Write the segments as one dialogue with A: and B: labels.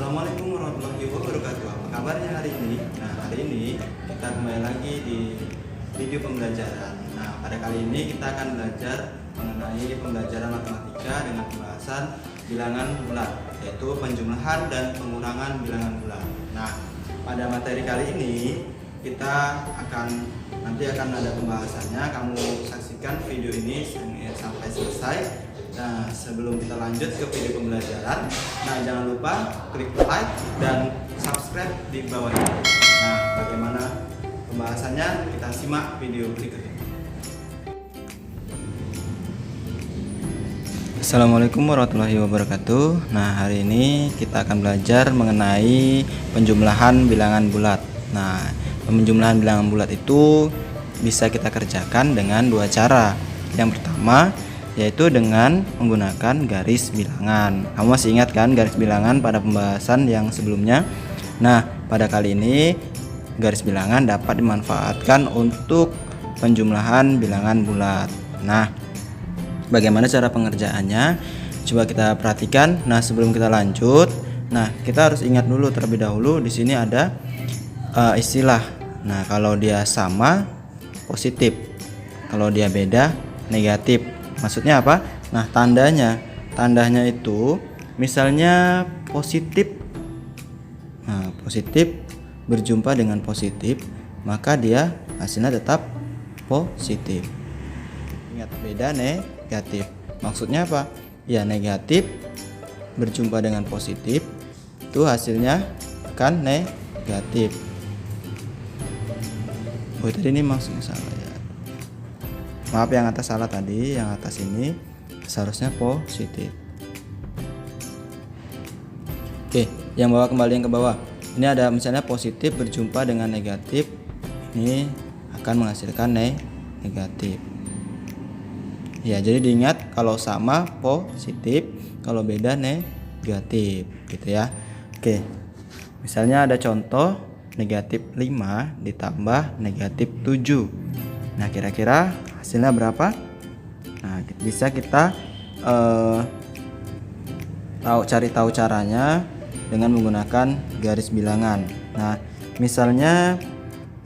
A: Assalamualaikum warahmatullahi wabarakatuh. Apa kabarnya hari ini? Nah, hari ini kita kembali lagi di video pembelajaran. Nah, pada kali ini kita akan belajar mengenai pembelajaran matematika dengan pembahasan bilangan bulat, yaitu penjumlahan dan pengurangan bilangan bulat. Nah, pada materi kali ini kita nanti akan ada pembahasannya. Kamu saksikan video ini sampai selesai. Nah, sebelum kita lanjut ke video pembelajaran, nah jangan lupa klik like dan subscribe di bawah ini. Nah, bagaimana pembahasannya? Kita simak video berikut ini. Assalamualaikum warahmatullahi wabarakatuh. Nah, hari ini kita akan belajar mengenai penjumlahan bilangan bulat. Nah, penjumlahan bilangan bulat itu bisa kita kerjakan dengan dua cara. Yang pertama yaitu dengan menggunakan garis bilangan. Kamu masih ingat kan garis bilangan pada pembahasan yang sebelumnya? Nah, pada kali ini garis bilangan dapat dimanfaatkan untuk penjumlahan bilangan bulat. Nah, bagaimana cara pengerjaannya? Coba kita perhatikan. Nah, sebelum kita lanjut, nah kita harus ingat dulu terlebih dahulu di sini ada istilah. Nah, kalau dia sama positif, kalau dia beda negatif. Maksudnya apa? Nah, tandanya itu misalnya positif. Nah, positif berjumpa dengan positif, maka dia hasilnya tetap positif. Ingat, beda negatif. Maksudnya apa? Ya, negatif berjumpa dengan positif itu hasilnya akan negatif. Oh, tadi ini maksudnya salah ya. Maaf, yang atas salah tadi, yang atas ini seharusnya positif. Oke, yang bawah kembali yang ke bawah. Ini ada misalnya positif berjumpa dengan negatif, ini akan menghasilkan negatif. Ya, jadi diingat kalau sama positif, kalau beda negatif, gitu ya. Oke, misalnya ada contoh negatif 5 ditambah negatif 7. Nah, kira-kira hasilnya berapa? Nah, bisa kita cari tahu caranya dengan menggunakan garis bilangan. Nah, misalnya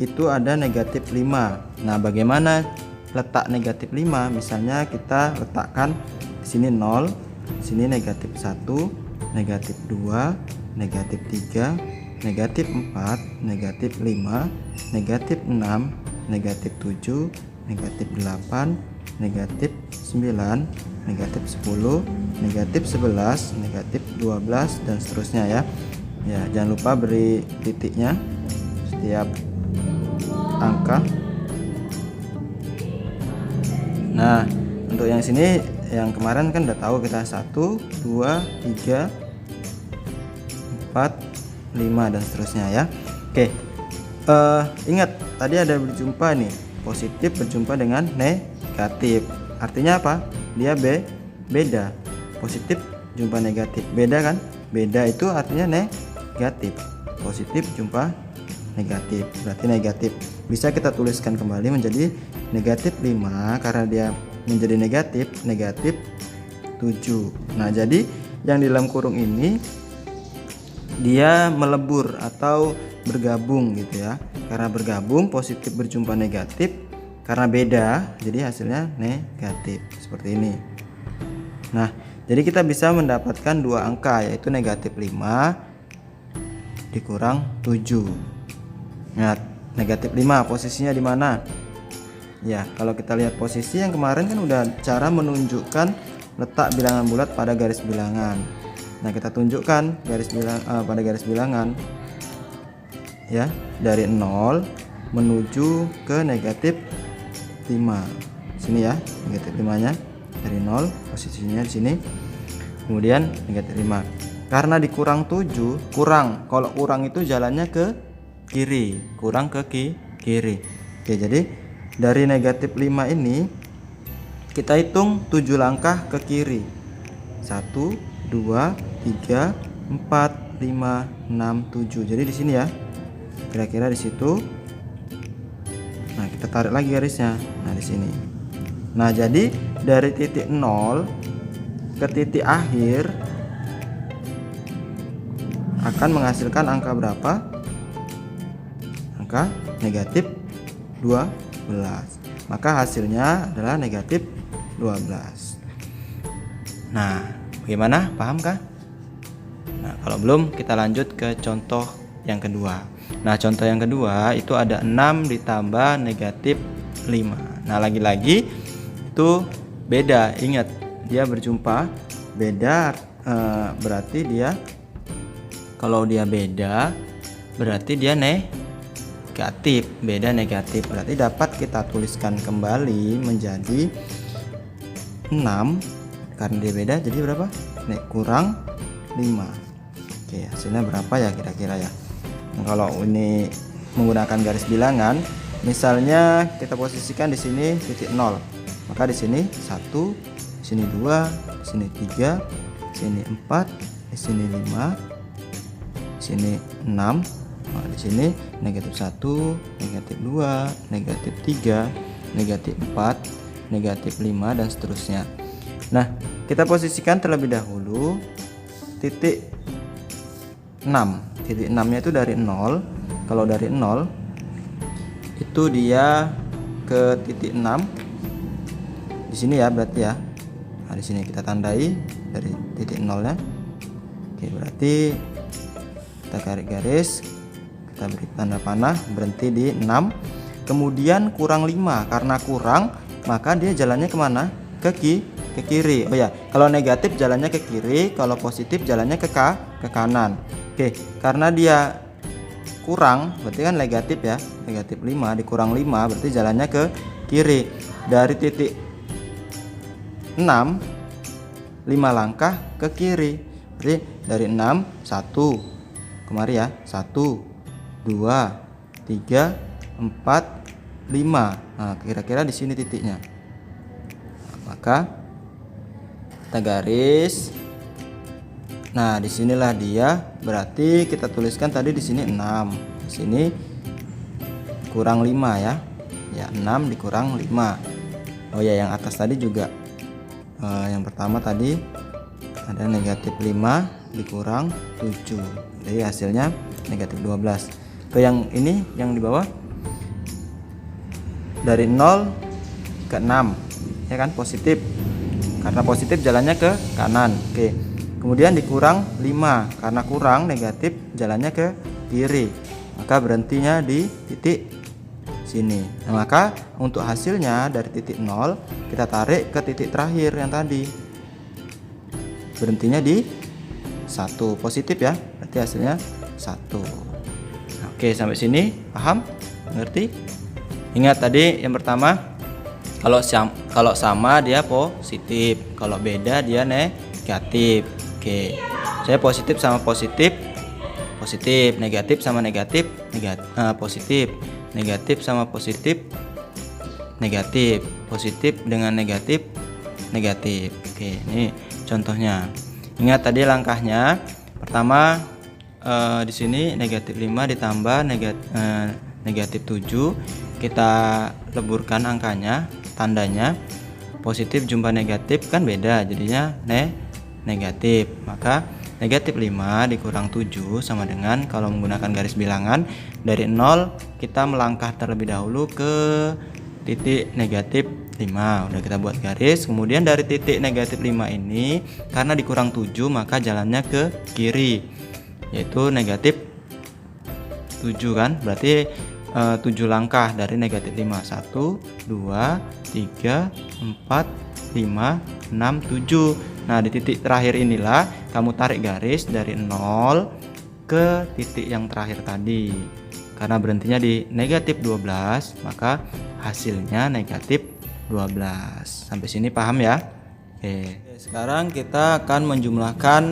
A: itu ada negatif 5. Nah, bagaimana letak negatif 5? Misalnya kita letakkan di sini 0, sini negatif 1, negatif 2, negatif 3, negatif 4, negatif 5, negatif 6, negatif 7, negatif 8, negatif 9, negatif 10, negatif 11, negatif 12, dan seterusnya ya. Ya, jangan lupa beri titiknya setiap angka. Nah, untuk yang sini, yang kemarin kan udah tahu kita 1, 2, 3, 4, 5 dan seterusnya ya. Oke. Ingat tadi ada berjumpa nih, positif berjumpa dengan negatif. Artinya apa? Dia beda. Positif jumpa negatif. Beda kan? Beda itu artinya negatif. Positif jumpa negatif. Berarti negatif. Bisa kita tuliskan kembali menjadi negatif 5 karena dia menjadi negatif 7. Nah, jadi yang di dalam kurung ini dia melebur atau bergabung gitu ya. Karena bergabung positif berjumpa negatif, karena beda jadi hasilnya negatif seperti ini. Nah, jadi kita bisa mendapatkan dua angka, yaitu negatif 5 dikurang 7. Nah, negatif 5 posisinya di mana? Ya, kalau kita lihat posisi yang kemarin kan udah cara menunjukkan letak bilangan bulat pada garis bilangan. Nah, kita tunjukkan pada garis bilangan ya, dari 0 menuju ke negatif 5. Sini ya, negatif 5-nya dari 0, posisinya di sini. Kemudian negatif 5. Karena dikurang 7, kalau kurang itu jalannya ke kiri, kurang ke kiri. Oke, jadi dari negatif 5 ini kita hitung 7 langkah ke kiri. 1, 2, 3, 4, 5, 6, 7. Jadi di sini ya. Kira-kira di situ. Nah, kita tarik lagi garisnya. Nah, di sini. Nah, jadi dari titik 0 ke titik akhir akan menghasilkan angka berapa? Angka negatif 12. Maka hasilnya adalah negatif 12. Nah, bagaimana? Pahamkah? Nah, kalau belum, kita lanjut ke contoh yang kedua. Nah, contoh yang kedua itu ada 6 ditambah negatif 5. Nah, lagi-lagi itu beda. Ingat, dia berjumpa. Beda berarti dia, kalau dia beda berarti dia negatif. Beda negatif berarti dapat kita tuliskan kembali menjadi 6. Karena dia beda jadi berapa? Kurang 5. Oke, hasilnya berapa ya kira-kira ya? Nah, kalau ini menggunakan garis bilangan, misalnya kita posisikan di sini titik 0, maka di sini 1, di sini 2, di sini 3, di sini 4, di sini 5, di sini 6. Nah, di sini negatif 1, negatif 2, negatif 3, negatif 4, negatif 5 dan seterusnya. Nah, kita posisikan terlebih dahulu titik 6. Titik 6-nya itu dari 0. Kalau dari 0 itu dia ke titik 6 di sini ya, berarti ya. Nah, di sini kita tandai dari titik 0-nya. Oke, berarti kita garis garis, kita beri tanda panah, berhenti di 6. Kemudian kurang 5, karena kurang maka dia jalannya kemana? Ke kiri. Oh ya, kalau negatif jalannya ke kiri, kalau positif jalannya ke kanan. Oke, karena dia kurang berarti kan negatif ya, negatif 5 dikurang 5 berarti jalannya ke kiri. Dari titik 6 5 langkah ke kiri, berarti dari 6 1 kemari ya, 1 2 3 4 5. Nah, kira-kira di sini titiknya. Maka kita garis. Nah, disinilah dia. Berarti kita tuliskan tadi di sini 6. Di sini kurang 5 ya. Ya, 6 dikurang 5. Oh ya, yang atas tadi juga yang pertama tadi ada negatif 5 dikurang 7. Jadi hasilnya negatif 12. Ke yang ini, yang di bawah, dari 0 ke 6 ya kan, positif. Karena positif jalannya ke kanan. Oke. Kemudian dikurang 5, karena kurang negatif jalannya ke kiri. Maka berhentinya di titik sini. Nah, maka untuk hasilnya dari titik 0 kita tarik ke titik terakhir yang tadi. Berhentinya di 1, positif ya. Berarti hasilnya 1. Oke, sampai sini paham? Mengerti? Ingat tadi yang pertama, kalau sama dia positif, kalau beda dia negatif. Oke, saya positif sama positif, positif, negatif sama negatif, positif, negatif sama positif, negatif, positif dengan negatif, negatif. Oke, ini contohnya. Ingat tadi langkahnya. Pertama, di sini negatif 5 ditambah negatif 7. Kita leburkan angkanya, tandanya. Positif jumpa negatif kan beda, jadinya negatif. Maka negatif 5 dikurang 7 sama dengan, kalau menggunakan garis bilangan, dari 0 kita melangkah terlebih dahulu ke titik negatif 5. Udah kita buat garis. Kemudian dari titik negatif 5 ini, karena dikurang 7 maka jalannya ke kiri, yaitu negatif 7 kan. Berarti 7 langkah dari negatif 5. 1 2 3 4 5 6 7. Nah, di titik terakhir inilah kamu tarik garis dari 0 ke titik yang terakhir tadi. Karena berhentinya di negatif 12, maka hasilnya negatif 12. Sampai sini paham ya? Oke, sekarang kita akan menjumlahkan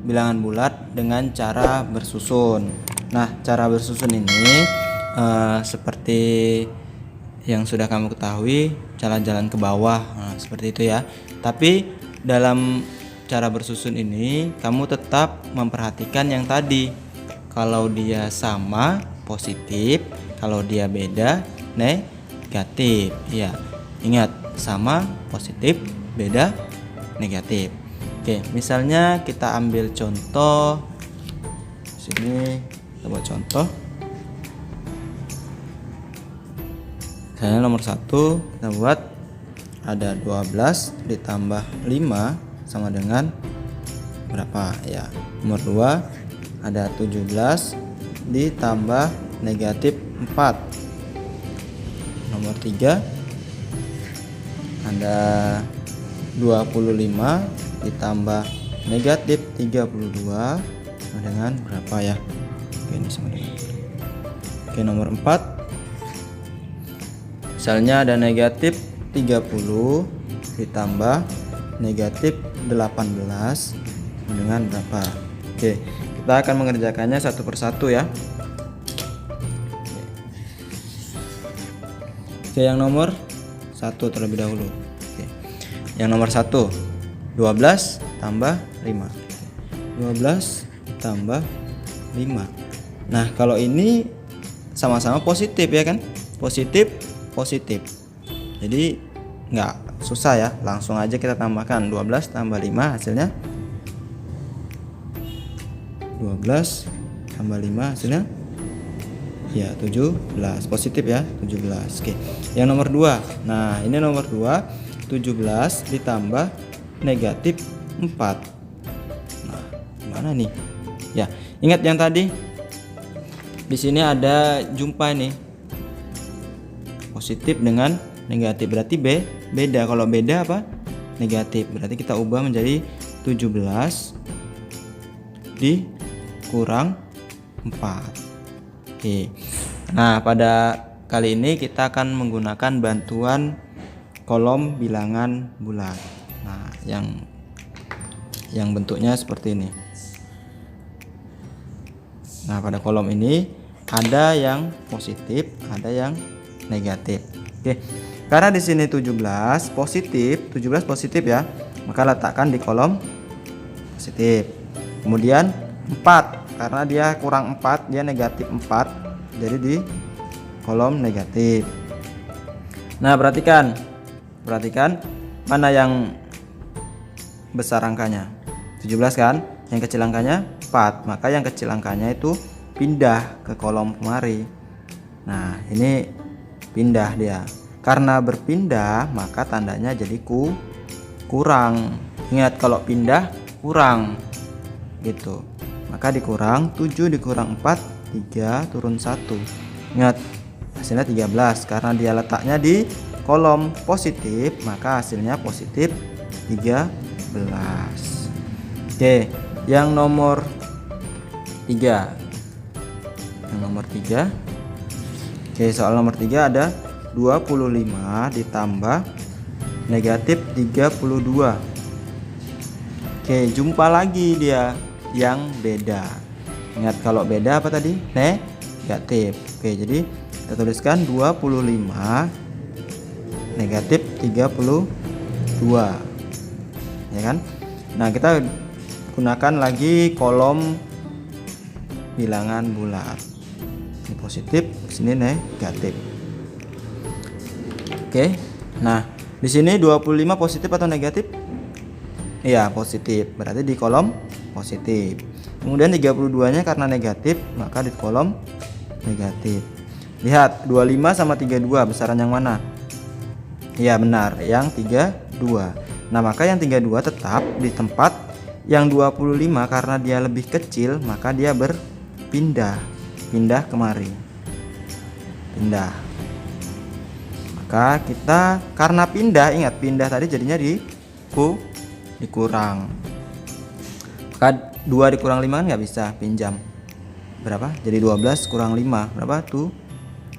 A: bilangan bulat dengan cara bersusun. Nah, cara bersusun ini seperti yang sudah kamu ketahui, jalan-jalan ke bawah, seperti itu ya. Tapi dalam cara bersusun ini kamu tetap memperhatikan yang tadi. Kalau dia sama, positif. Kalau dia beda, negatif. Ya, ingat, sama, positif, beda, negatif. Oke, misalnya kita ambil contoh Sini kita buat contoh. Misalnya nomor 1 kita buat ada 12 ditambah 5 sama dengan berapa ya. Nomor 2 ada 17 ditambah negatif 4. Nomor 3 ada 25 ditambah negatif 32 sama dengan berapa ya. Oke, ini sama dengan. Oke, nomor 4 misalnya ada negatif 30 ditambah negatif 18 dengan berapa. Oke, kita akan mengerjakannya satu persatu ya. Oke, yang nomor 1 terlebih dahulu. Oke. Yang nomor 1 12 tambah 5. 12 tambah 5. Nah, kalau ini sama-sama positif ya kan? Positif. Jadi nggak susah ya, langsung aja kita tambahkan 12 tambah 5 hasilnya 12 tambah 5 hasilnya ya 17, positif ya 17. Oke, yang nomor 2. Nah, ini nomor 2 17 ditambah negatif 4. Nah, gimana nih ya? Ingat yang tadi di sini ada jumpa nih positif dengan negatif, berarti beda. Kalau beda apa? Negatif. Berarti kita ubah menjadi 17 dikurang 4. Oke. Nah, pada kali ini kita akan menggunakan bantuan kolom bilangan bulat. Nah, yang bentuknya seperti ini. Nah, pada kolom ini ada yang positif, ada yang negatif. Oke. Karena di sini 17 positif ya, maka letakkan di kolom positif. Kemudian 4, karena dia kurang 4, dia negatif 4, jadi di kolom negatif. Nah, perhatikan mana yang besar angkanya. 17 kan, yang kecil angkanya 4, maka yang kecil angkanya itu pindah ke kolom kemari. Nah, ini pindah dia. Karena berpindah maka tandanya jadi kurang. Ingat, kalau pindah kurang gitu, maka dikurang 7 dikurang 4, 3 turun 1. Ingat, hasilnya 13. Karena dia letaknya di kolom positif, maka hasilnya positif 13. Oke, yang nomor 3. Oke, soal nomor 3 ada 25 ditambah negatif 32. Oke, jumpa lagi dia yang beda. Ingat, kalau beda apa tadi? Negatif. Oke, jadi kita tuliskan 25 negatif 32, ya kan? Nah, kita gunakan lagi kolom bilangan bulat. Ini positif, sini negatif. Oke. Nah, di sini 25 positif atau negatif? Iya, positif. Berarti di kolom positif. Kemudian 32-nya karena negatif, maka di kolom negatif. Lihat, 25 sama 32 besaran yang mana? Iya, benar, yang 32. Nah, maka yang 32 tetap di tempat. Yang 25 karena dia lebih kecil, maka dia berpindah kemari. Maka kita karena pindah, ingat pindah tadi jadinya dikurang. Maka 2 dikurang 5 kan nggak bisa, pinjam. Berapa? Jadi 12 kurang 5 berapa tuh?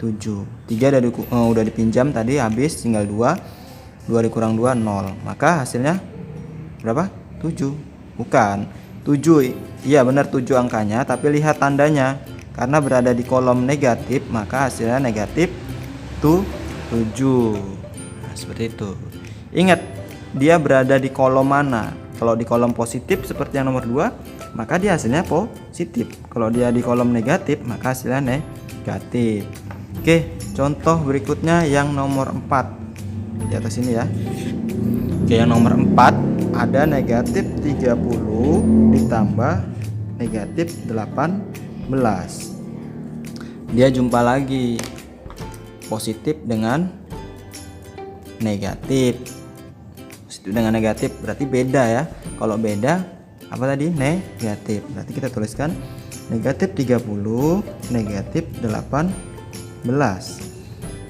A: 7. 3 udah dipinjam tadi, habis tinggal 2. 2 dikurang 2 0. Maka hasilnya berapa? 7. Bukan 7. Iya benar 7 angkanya, tapi lihat tandanya. Karena berada di kolom negatif, maka hasilnya negatif 7. Nah, seperti itu. Ingat, dia berada di kolom mana? Kalau di kolom positif seperti yang nomor 2, maka dia hasilnya positif. Kalau dia di kolom negatif, maka hasilnya negatif. Oke, contoh berikutnya yang nomor 4. Di atas ini ya. Oke, yang nomor 4 ada negatif 30 ditambah negatif 18. Dia jumpa lagi positif dengan negatif. Positif dengan negatif berarti beda ya. Kalau beda apa tadi? Negatif. Berarti kita tuliskan negatif 30, negatif 18.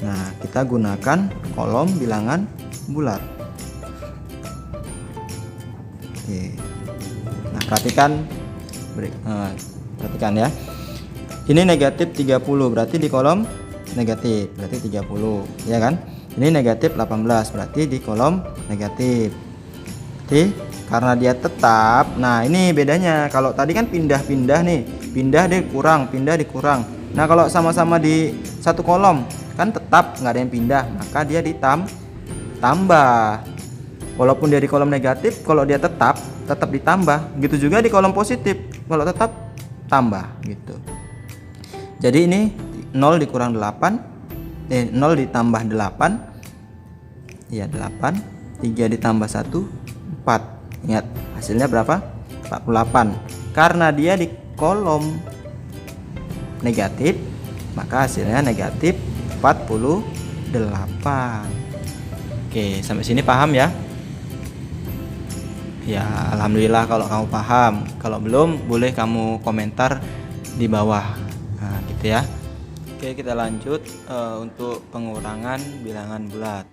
A: Nah, kita gunakan kolom bilangan bulat. Oke. Nah, perhatikan ya. Ini negatif 30 berarti di kolom negatif, berarti 30 ya kan. Ini negatif 18 berarti di kolom negatif. Oke, karena dia tetap. Nah, ini bedanya. Kalau tadi kan pindah-pindah nih, pindah dikurang, pindah dikurang. Nah, kalau sama-sama di satu kolom kan tetap nggak ada yang pindah, maka dia ditambah. Walaupun dia di kolom negatif, kalau dia tetap ditambah. Gitu juga di kolom positif, kalau tetap tambah gitu. Jadi ini 0 dikurang 8, 0 ditambah 8, ya 8, 3 ditambah 1, 4. Ingat hasilnya berapa? 48. Karena dia di kolom negatif, maka hasilnya negatif 48. Oke, sampai sini paham ya? Ya, alhamdulillah kalau kamu paham. Kalau belum, boleh kamu komentar di bawah. Nah, gitu ya. Oke, kita lanjut untuk pengurangan bilangan bulat.